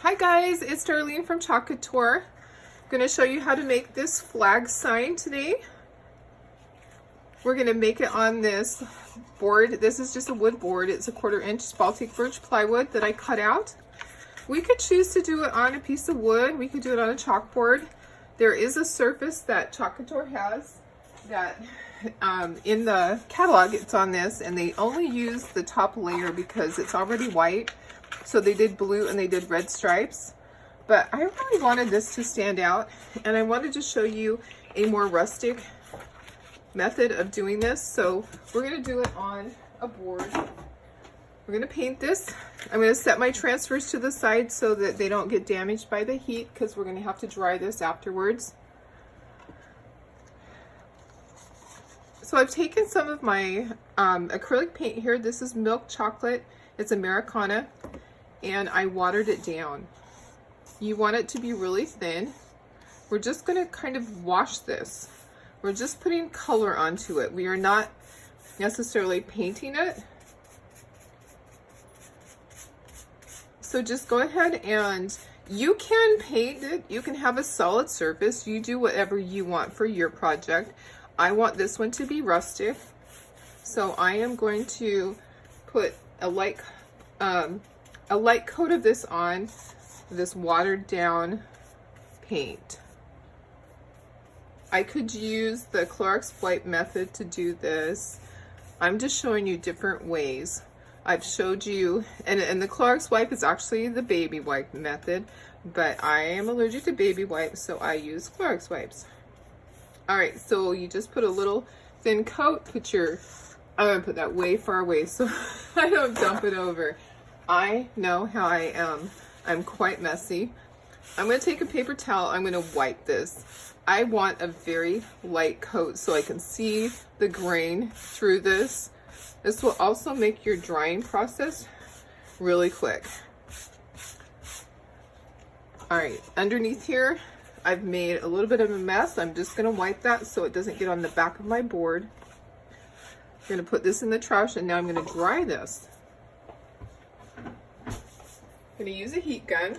Hi guys, it's Darlene from Couture. I'm going to show you how to make this flag sign today. We're going to make it on this board. This is just a wood board. It's a 1/4 inch Baltic birch plywood that I cut out. We could choose to do it on a piece of wood. We could do it on a chalkboard. There is a surface that Couture has that in the catalog it's on this, and they only use the top layer because it's already white. So they did blue and they did red stripes, but I really wanted this to stand out, and I wanted to show you a more rustic method of doing this. So we're going to do it on a board. We're going to paint this. I'm going to set my transfers to the side so that they don't get damaged by the heat, because we're going to have to dry this afterwards. So I've taken some of my acrylic paint here. This is milk chocolate. It's Americana, and I watered it down. You want it to be really thin. We're just going to kind of wash this. We're just putting color onto it. We are not necessarily painting it. So just go ahead, and you can paint it. You can have a solid surface. You do whatever you want for your project. I want this one to be rustic, so I am going to put a light coat of this on this watered down paint. I could use the Clorox wipe method to do this. I'm just showing you different ways. I've showed you, and the Clorox wipe is actually the baby wipe method, but I am allergic to baby wipes, so I use Clorox wipes. All right, so you just put a little thin coat. I'm gonna put that way far away so I don't dump it over. I know how I am. I'm quite messy. I'm gonna take a paper towel. I'm gonna wipe this. I want a very light coat so I can see the grain through this. This will also make your drying process really quick. All right, underneath here, I've made a little bit of a mess. I'm just gonna wipe that so it doesn't get on the back of my board. I'm gonna put this in the trash, and now I'm gonna dry this. I'm gonna use a heat gun.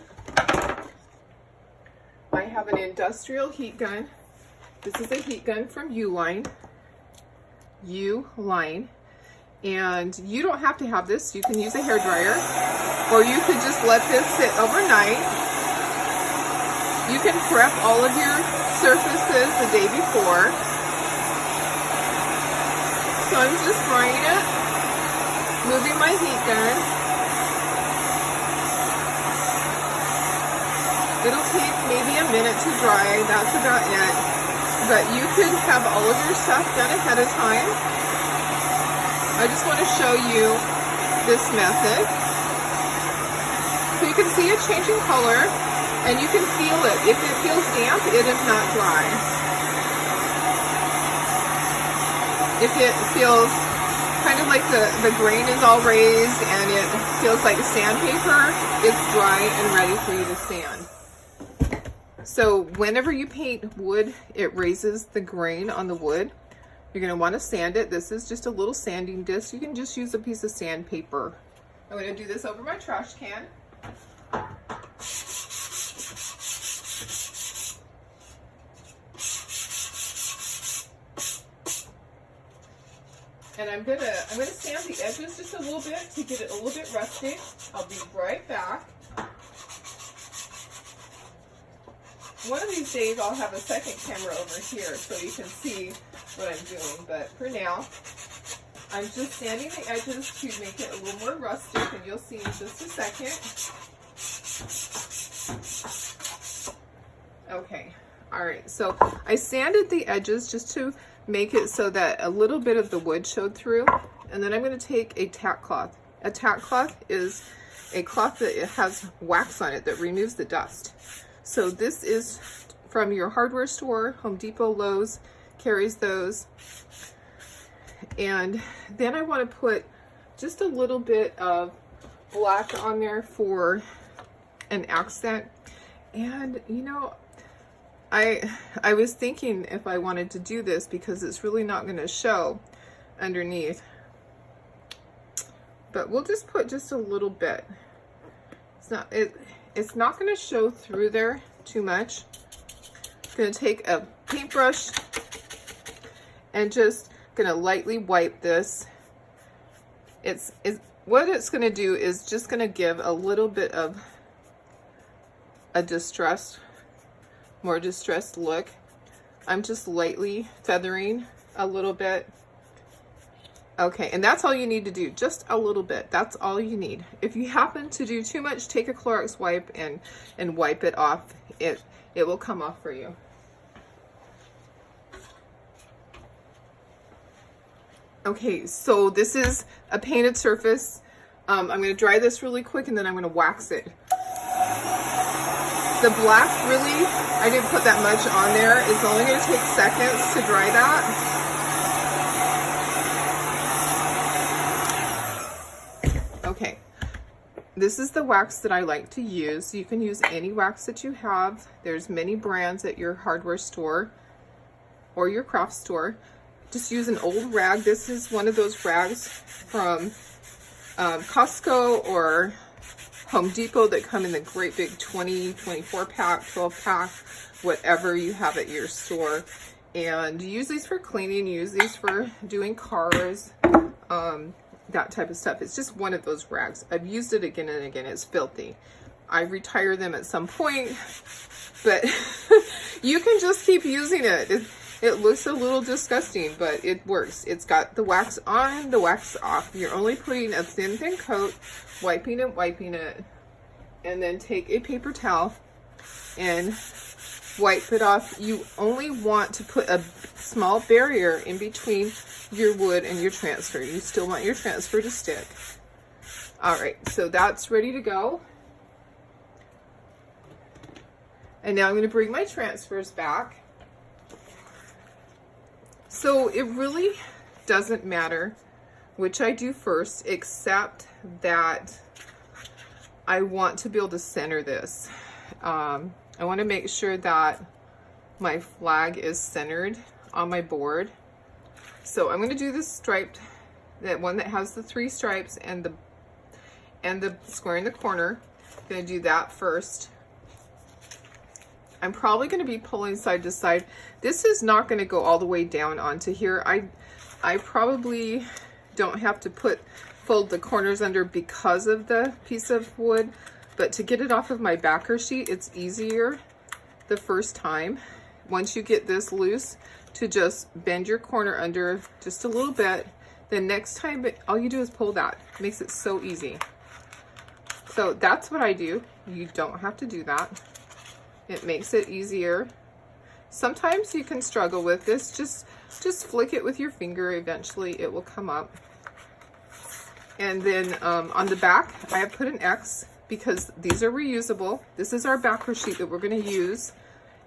I have an industrial heat gun. This is a heat gun from Uline. And you don't have to have this. You can use a hairdryer, or you could just let this sit overnight. You can prep all of your surfaces the day before. So I'm just drying it, moving my heat gun. It'll take maybe a minute to dry, that's about it. But you could have all of your stuff done ahead of time. I just want to show you this method. So you can see it changing color, and you can feel it. If it feels damp, it is not dry. If it feels kind of like the grain is all raised and it feels like sandpaper, it's dry and ready for you to sand. So whenever you paint wood, it raises the grain on the wood. You're going to want to sand it. This is just a little sanding disc. You can just use a piece of sandpaper. I'm going to do this over my trash can. And I'm gonna sand the edges just a little bit to get it a little bit rustic. I'll be right back. One of these days I'll have a second camera over here so you can see what I'm doing. But for now, I'm just sanding the edges to make it a little more rustic, and you'll see in just a second. Okay, all right, so I sanded the edges just to make it so that a little bit of the wood showed through. And then I'm going to take a tack cloth. A tack cloth is a cloth that has wax on it that removes the dust. So this is from your hardware store. Home Depot, Lowe's carries those. And then I want to put just a little bit of black on there for an accent. And you know, I was thinking if I wanted to do this, because it's really not going to show underneath, but we'll just put just a little bit. It's not, it's not going to show through there too much. I'm going to take a paintbrush and just going to lightly wipe this. What it's going to do is just going to give a little bit of a more distressed look. I'm just lightly feathering a little bit. Okay, and that's all you need to do, just a little bit. That's all you need. If you happen to do too much, take a Clorox wipe and wipe it off. It will come off for you. Okay, so this is a painted surface. I'm going to dry this really quick and then I'm going to wax it. The black, really, I didn't put that much on there. It's only going to take seconds to dry that. Okay, this is the wax that I like to use. You can use any wax that you have. There's many brands at your hardware store or your craft store. Just use an old rag. This is one of those rags from Costco or Home Depot that come in the great big 20, 24 pack, 12 pack, whatever you have at your store. And use these for cleaning, use these for doing cars, that type of stuff. It's just one of those rags. I've used it again and again. It's filthy. I retire them at some point, but you can just keep using it. It looks a little disgusting, but it works. It's got the wax on, the wax off. You're only putting a thin coat, wiping it, and then take a paper towel and wipe it off. You only want to put a small barrier in between your wood and your transfer. You still want your transfer to stick. All right, so that's ready to go. And now I'm going to bring my transfers back. So it really doesn't matter which I do first, except that I want to be able to center this. I want to make sure that my flag is centered on my board. So I'm going to do this striped, that one that has the 3 stripes and the square in the corner. I'm going to do that first. I'm probably going to be pulling side to side. This is not going to go all the way down onto here. I probably don't have to fold the corners under because of the piece of wood, but to get it off of my backer sheet, it's easier the first time. Once you get this loose, to just bend your corner under just a little bit. Then next time, all you do is pull that. It makes it so easy. So that's what I do. You don't have to do that. It makes it easier. Sometimes you can struggle with this. Just flick it with your finger. Eventually it will come up. And then on the back, I have put an X because these are reusable. This is our backer sheet that we're going to use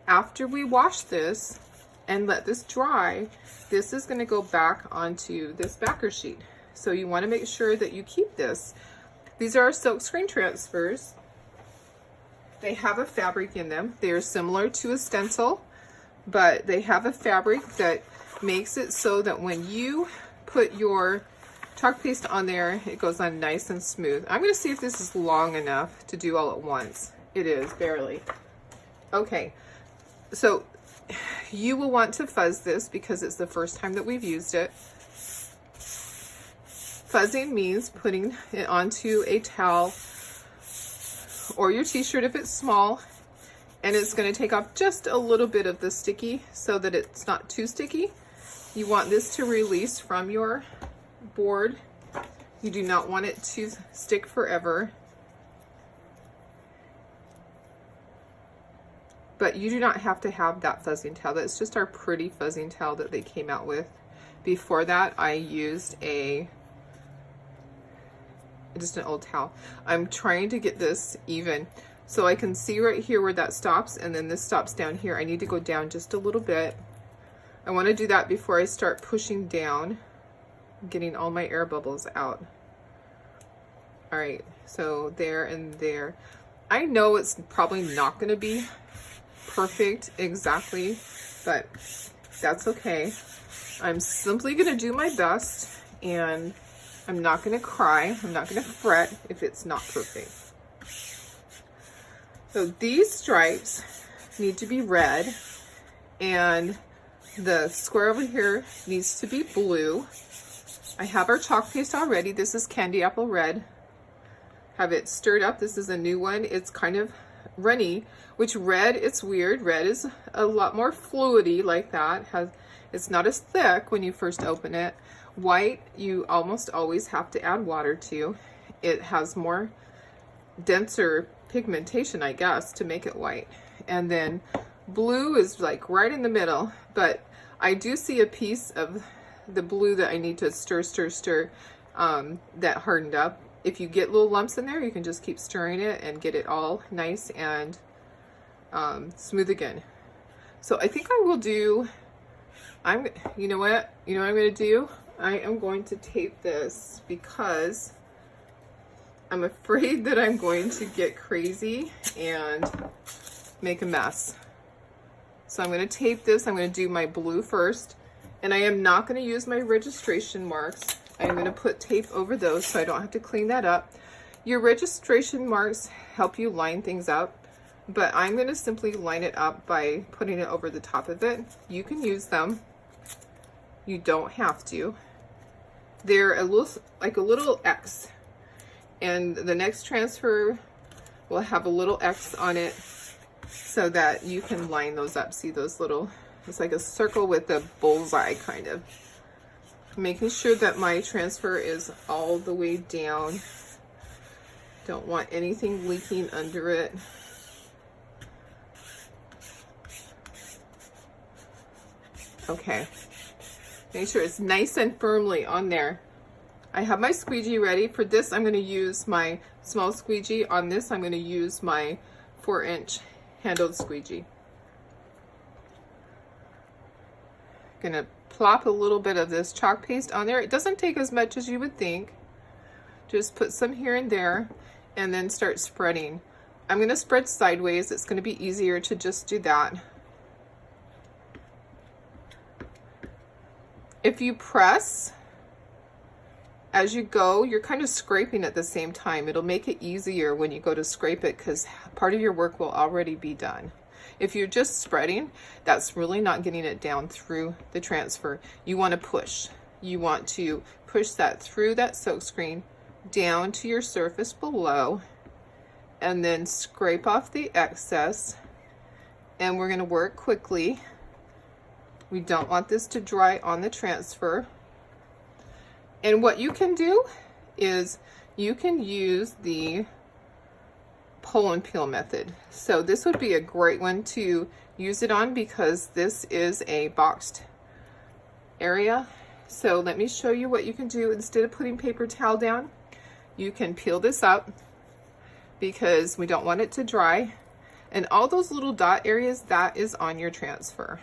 after we wash this and let this dry. This is going to go back onto this backer sheet. So you want to make sure that you keep this. These are our silkscreen transfers. They have a fabric in them. They are similar to a stencil, but they have a fabric that makes it so that when you put your chalk paste on there, it goes on nice and smooth. I'm going to see if this is long enough to do all at once. It is, barely. Okay, so you will want to fuzz this because it's the first time that we've used it. Fuzzing means putting it onto a towel or your t-shirt if it's small, and it's going to take off just a little bit of the sticky so that it's not too sticky. You want this to release from your board. You do not want it to stick forever. But you do not have to have that fuzzing towel. That's just our pretty fuzzing towel that they came out with. Before that, I used just an old towel. I'm trying to get this even. So I can see right here where that stops, and then this stops down here. I need to go down just a little bit. I want to do that before I start pushing down, getting all my air bubbles out. All right, so there and there. I know it's probably not going to be perfect exactly, but that's okay. I'm simply going to do my best, and I'm not going to cry. I'm not going to fret if it's not perfect. So these stripes need to be red, and the square over here needs to be blue. I have our chalk paste already. This is Candy Apple Red. Have it stirred up. This is a new one. It's kind of runny, which red, it's weird. Red is a lot more fluidy like that. It's not as thick when you first open it. White, you almost always have to add water to. It has more denser pigmentation, I guess, to make it white. And then blue is like right in the middle, but I do see a piece of the blue that I need to stir that hardened up. If you get little lumps in there, you can just keep stirring it and get it all nice and smooth again. So I think I will do, you know what I'm going to do? I am going to tape this because I'm afraid that I'm going to get crazy and make a mess. So I'm going to tape this. I'm going to do my blue first, and I am not going to use my registration marks. I'm going to put tape over those so I don't have to clean that up. Your registration marks help you line things up, but I'm going to simply line it up by putting it over the top of it. You can use them. You don't have to. They're a little X, and the next transfer will have a little X on it so that you can line those up. See those little, it's like a circle with a bullseye kind of. Making sure that my transfer is all the way down. Don't want anything leaking under it. Okay. Make sure it's nice and firmly on there. I have my squeegee ready. For this, I'm going to use my small squeegee. On this, I'm going to use my 4-inch handled squeegee. Gonna plop a little bit of this chalk paste on there. It doesn't take as much as you would think. Just put some here and there and then start spreading. I'm going to spread sideways. It's going to be easier to just do that. If you press as you go, you're kind of scraping at the same time. It'll make it easier when you go to scrape it because part of your work will already be done. If you're just spreading, that's really not getting it down through the transfer. You want to push. You want to push that through that silkscreen down to your surface below, and then scrape off the excess. And we're going to work quickly. We don't want this to dry on the transfer. And what you can do is you can use the pull and peel method. So this would be a great one to use it on because this is a boxed area. So let me show you what you can do. Instead of putting paper towel down, you can peel this up because we don't want it to dry. And all those little dot areas, that is on your transfer.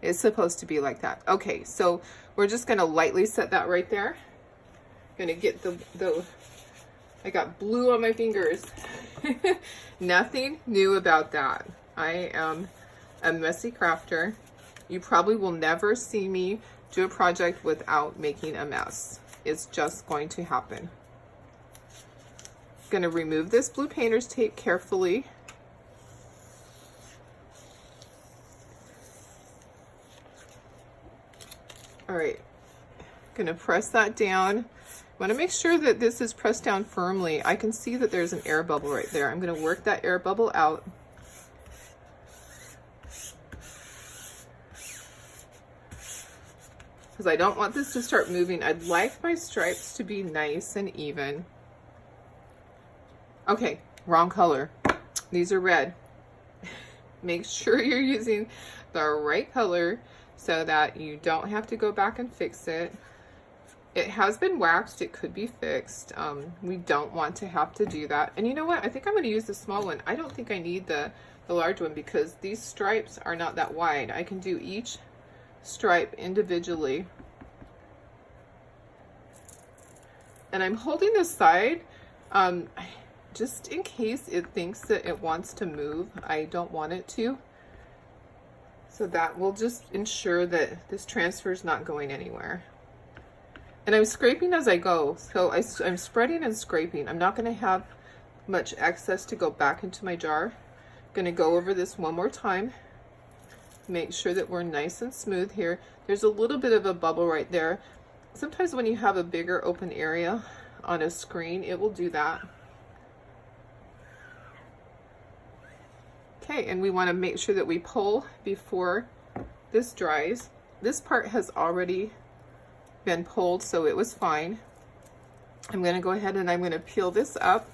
It's supposed to be like that. Okay, so we're just gonna lightly set that right there. Gonna get I got blue on my fingers. Nothing new about that. I am a messy crafter. You probably will never see me do a project without making a mess. It's just going to happen. Gonna remove this blue painter's tape carefully. All right, gonna press that down. Want to make sure that this is pressed down firmly. I can see that there's an air bubble right there. I'm going to work that air bubble out. Because I don't want this to start moving. I'd like my stripes to be nice and even. Okay, wrong color. These are red. Make sure you're using the right color so that you don't have to go back and fix it. It has been waxed. It could be fixed. We don't want to have to do that. And you know what? I think I'm going to use the small one. I don't think I need the large one because these stripes are not that wide. I can do each stripe individually. And I'm holding this side just in case it thinks that it wants to move. I don't want it to. So that will just ensure that this transfer is not going anywhere. And I'm scraping as I go. So I'm spreading and scraping. I'm not going to have much excess to go back into my jar. I'm going to go over this one more time. Make sure that we're nice and smooth here. There's a little bit of a bubble right there. Sometimes when you have a bigger open area on a screen, it will do that. Okay, and we want to make sure that we pull before this dries. This part has already been pulled, so it was fine. I'm going to go ahead and I'm going to peel this up.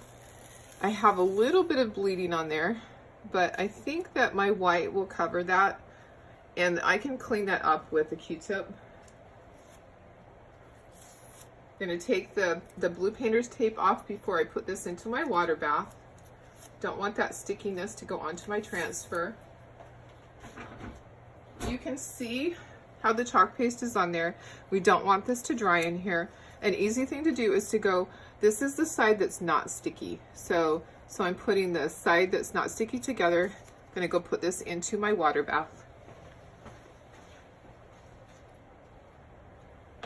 I have a little bit of bleeding on there, but I think that my white will cover that, and I can clean that up with a Q-tip. I'm going to take the blue painter's tape off before I put this into my water bath. Don't want that stickiness to go onto my transfer. You can see how the chalk paste is on there. We don't want this to dry in here. An easy thing to do is to go, this is the side that's not sticky. So I'm putting the side that's not sticky together. I'm gonna go put this into my water bath.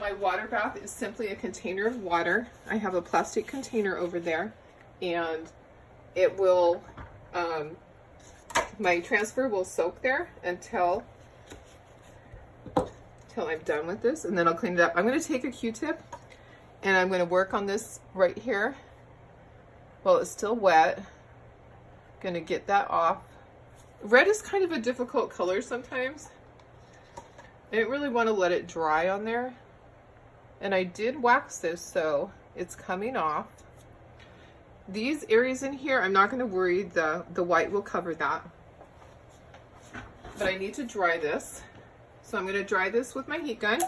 My water bath is simply a container of water. I have a plastic container over there, and it will, my transfer will soak there until I'm done with this, and then I'll clean it up. I'm going to take a Q-tip and I'm going to work on this right here while it's still wet. Going to get that off. Red is kind of a difficult color sometimes. I didn't really want to let it dry on there, and I did wax this, so it's coming off. These areas in here, I'm not going to worry, the white will cover that. But I need to dry this. So I'm going to dry this with my heat gun.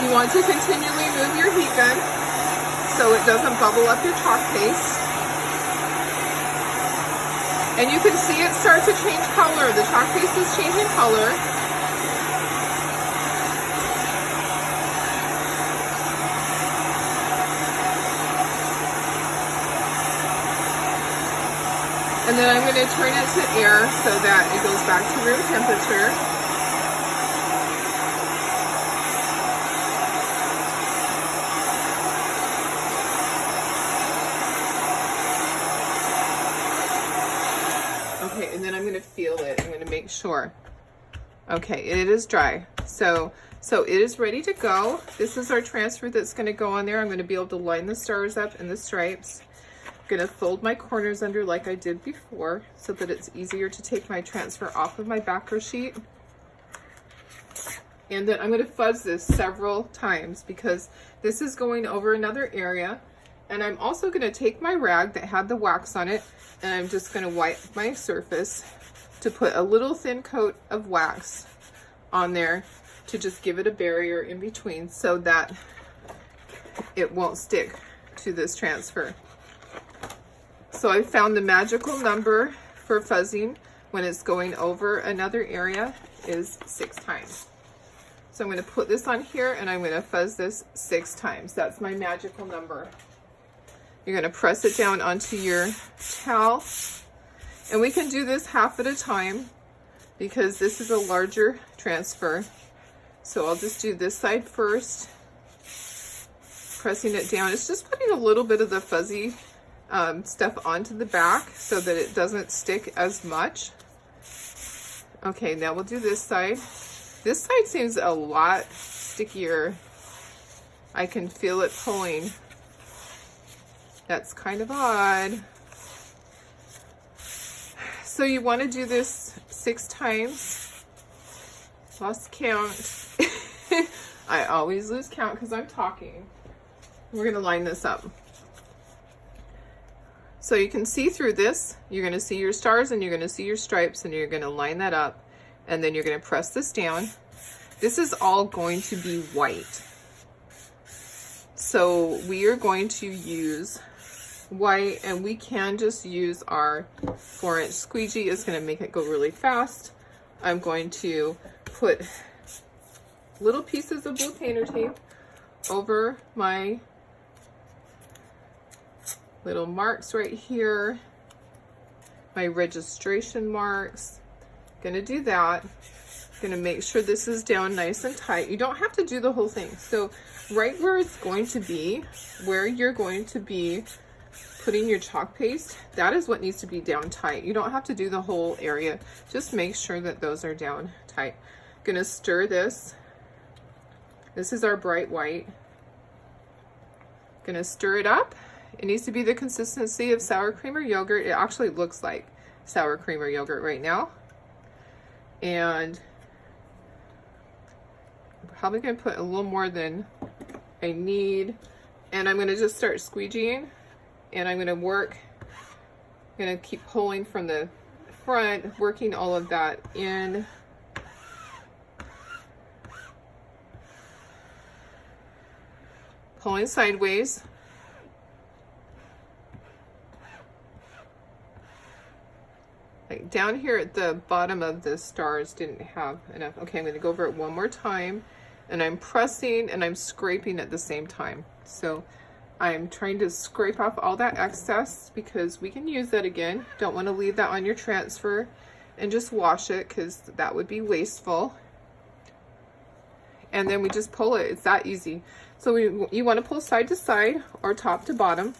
You want to continually move your heat gun so it doesn't bubble up your chalk paste. And you can see it start to change color. The chalk paste is changing color. And then I'm going to turn it to air so that it goes back to room temperature. Okay, and then I'm going to feel it. I'm going to make sure. Okay, it is dry. So it is ready to go. This is our transfer that's going to go on there. I'm going to be able to line the stars up and the stripes. I'm going to fold my corners under like I did before so that it's easier to take my transfer off of my backer sheet. And then I'm going to fuzz this several times because this is going over another area. And I'm also going to take my rag that had the wax on it, and I'm just going to wipe my surface to put a little thin coat of wax on there to just give it a barrier in between so that it won't stick to this transfer. So I found the magical number for fuzzing when it's going over another area is 6 times. So I'm going to put this on here and I'm going to fuzz this 6 times. That's my magical number. You're going to press it down onto your towel. And we can do this half at a time because this is a larger transfer. So I'll just do this side first, pressing it down. It's just putting a little bit of the fuzzy stuff onto the back so that it doesn't stick as much. Okay, now we'll do this side. This side seems a lot stickier. I can feel it pulling. That's kind of odd. So you want to do this 6 times. Lost count. I always lose count because I'm talking. We're going to line this up. So you can see through this. You're going to see your stars and you're going to see your stripes, and you're going to line that up, and then you're going to press this down. This is all going to be white. So we are going to use white, and we can just use our 4-inch squeegee. It's going to make it go really fast. I'm going to put little pieces of blue painter tape over my little marks right here, my registration marks. Gonna do that. Gonna make sure this is down nice and tight. You don't have to do the whole thing. So right where it's going to be, where you're going to be putting your chalk paste, that is what needs to be down tight. You don't have to do the whole area. Just make sure that those are down tight. Gonna stir this. This is our bright white. Gonna stir it up. It needs to be the consistency of sour cream or yogurt. It actually looks like sour cream or yogurt right now. And I'm probably gonna put a little more than I need. And I'm gonna just start squeegeeing, and I'm gonna work, I'm gonna keep pulling from the front, working all of that in. Pulling sideways. Like down here at the bottom of the stars didn't have enough. Okay, I'm gonna go over it one more time, and I'm pressing and I'm scraping at the same time. So I'm trying to scrape off all that excess because we can use that again. Don't want to leave that on your transfer and just wash it, because that would be wasteful. And then we just pull it. It's that easy. So you want to pull side to side or top to bottom.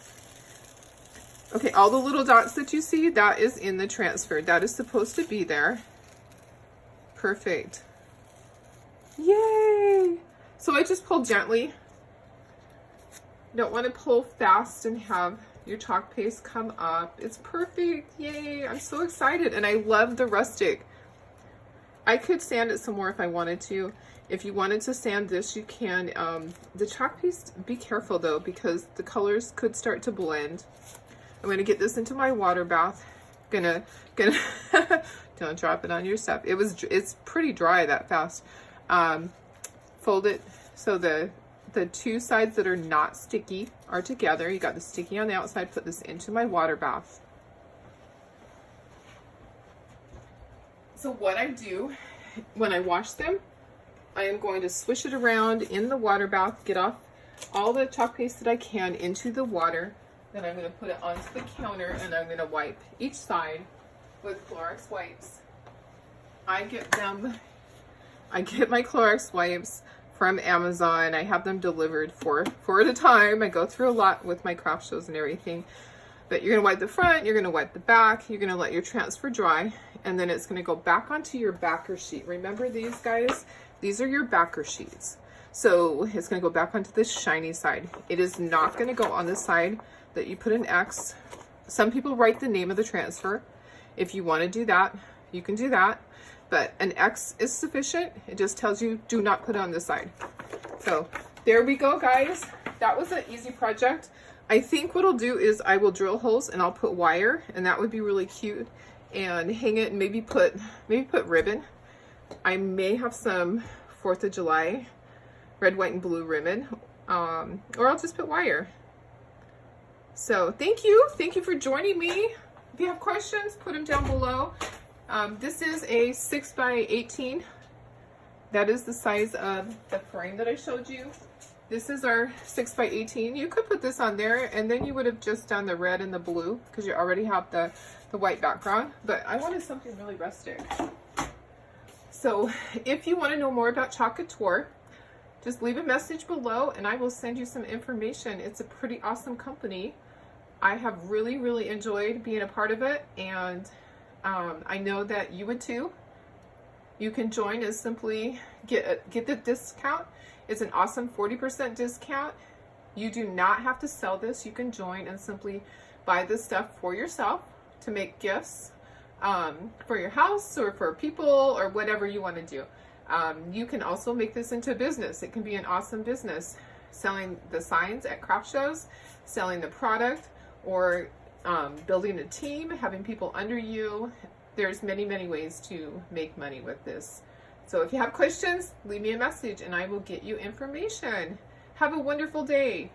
Okay, all the little dots that you see, that is in the transfer. That is supposed to be there. Perfect. Yay! So I just pull gently. You don't want to pull fast and have your chalk paste come up. It's perfect. Yay! I'm so excited, and I love the rustic. I could sand it some more if I wanted to. If you wanted to sand this, you can. The chalk paste, be careful though, because the colors could start to blend. I'm gonna get this into my water bath. Gonna don't drop it on your stuff. It's pretty dry that fast. Fold it so the two sides that are not sticky are together. You got the sticky on the outside. Put this into my water bath. So what I do when I wash them, I am going to swish it around in the water bath, get off all the chalk paste that I can into the water. Then I'm going to put it onto the counter, and I'm going to wipe each side with Clorox wipes. I get my Clorox wipes from Amazon. I have them delivered four at a time. I go through a lot with my craft shows and everything. But you're going to wipe the front, you're going to wipe the back, you're going to let your transfer dry, and then it's going to go back onto your backer sheet. Remember these, guys? These are your backer sheets. So it's going to go back onto this shiny side. It is not going to go on the side that you put an X. Some people write the name of the transfer. If you want to do that, you can do that. But an X is sufficient. It just tells you do not put it on this side. So there we go, guys. That was an easy project. I think what I'll do is I will drill holes and I'll put wire, and that would be really cute, and hang it and maybe put ribbon. I may have some 4th of July red, white, and blue ribbon, or I'll just put wire. So thank you for joining me. If you have questions, put them down below. This is a 6x18. That is the size of the frame that I showed you. This is our 6x18. You could put this on there, and then you would have just done the red and the blue because you already have the white background. But I wanted something really rustic. So if you want to know more about Couture, just leave a message below and I will send you some information. It's a pretty awesome company. I have really enjoyed being a part of it, and I know that you would too. You can join and simply get the discount. It's an awesome 40% discount. You do not have to sell this. You can join and simply buy this stuff for yourself to make gifts for your house or for people or whatever you want to do. You can also make this into a business. It can be an awesome business, selling the signs at craft shows, selling the product, or building a team, having people under you. There's many ways to make money with this. So if you have questions, leave me a message and I will get you information. Have a wonderful day.